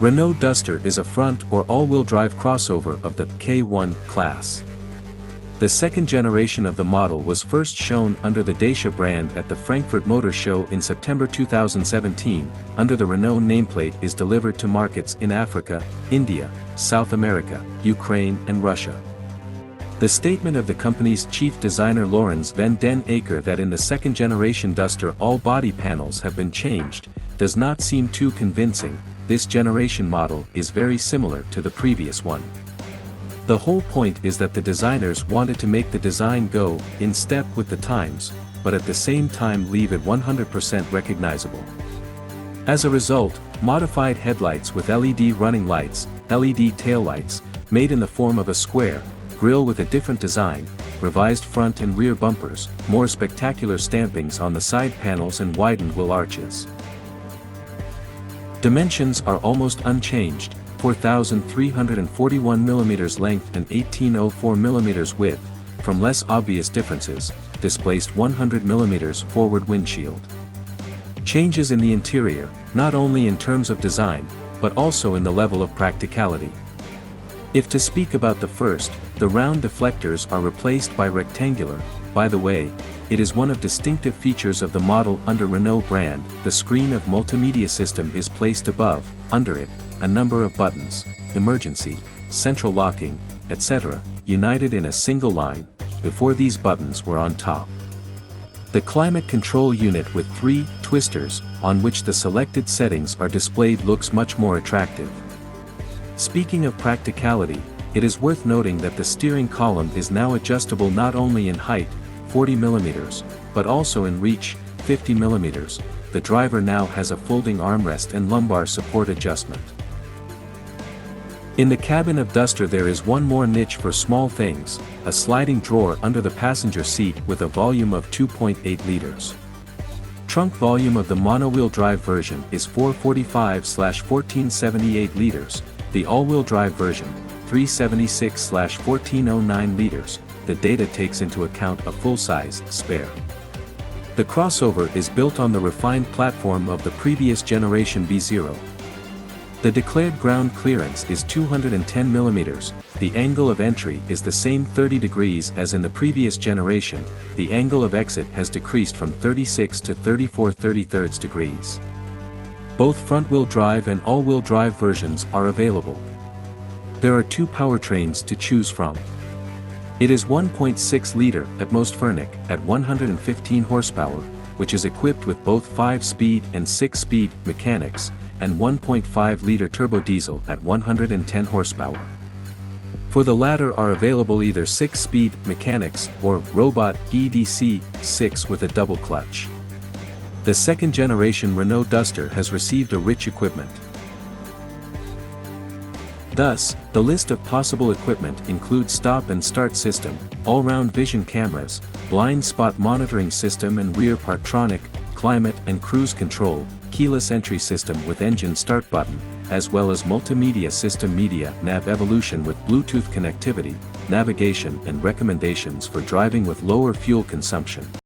Renault Duster is a front or all-wheel drive crossover of the K1 class. The second generation of the model was first shown under the Dacia brand at the Frankfurt Motor Show in September 2017, under the Renault nameplate is delivered to markets in Africa, India, South America, Ukraine and Russia. The statement of the company's chief designer Lorenz van den Akker that in the second generation Duster all body panels have been changed, does not seem too convincing. This generation model is very similar to the previous one. The whole point is that the designers wanted to make the design go in step with the times, but at the same time leave it 100% recognizable. As a result, modified headlights with LED running lights, LED taillights, made in the form of a square, grille with a different design, revised front and rear bumpers, more spectacular stampings on the side panels and widened wheel arches. Dimensions are almost unchanged, 4,341 mm length and 1,804 mm width, from less obvious differences, displaced 100 mm forward windshield. Changes in the interior, not only in terms of design, but also in the level of practicality. If to speak about the first, the round deflectors are replaced by rectangular. By the way, it is one of distinctive features of the model under Renault brand. The screen of multimedia system is placed above, under it, a number of buttons, emergency, central locking, etc., united in a single line. Before these buttons were on top. The climate control unit with 3 twisters, on which the selected settings are displayed, looks much more attractive. Speaking of practicality, it is worth noting that the steering column is now adjustable not only in height, 40 mm, but also in reach, 50 mm. The driver now has a folding armrest and lumbar support adjustment. In the cabin of Duster there is one more niche for small things, a sliding drawer under the passenger seat with a volume of 2.8 liters. Trunk volume of the mono-wheel drive version is 445/1478 liters, the all-wheel drive version, 376/1409 liters. The data takes into account a full-size spare. The crossover is built on the refined platform of the previous generation B0. The declared ground clearance is 210 mm, the angle of entry is the same 30 degrees as in the previous generation, the angle of exit has decreased from 36 to 34/33 degrees. Both front-wheel drive and all-wheel drive versions are available. There are 2 powertrains to choose from. It is 1.6 liter Atmos Furnic at 115 horsepower, which is equipped with both 5-speed and 6-speed mechanics, and 1.5 liter turbo diesel at 110 horsepower. For the latter are available either 6-speed mechanics or robot EDC 6 with a double clutch. The second generation Renault Duster has received a rich equipment. Thus, the list of possible equipment includes stop and start system, all-round vision cameras, blind spot monitoring system and rear Parktronic, climate and cruise control, keyless entry system with engine start button, as well as multimedia system media nav evolution with Bluetooth connectivity, navigation and recommendations for driving with lower fuel consumption.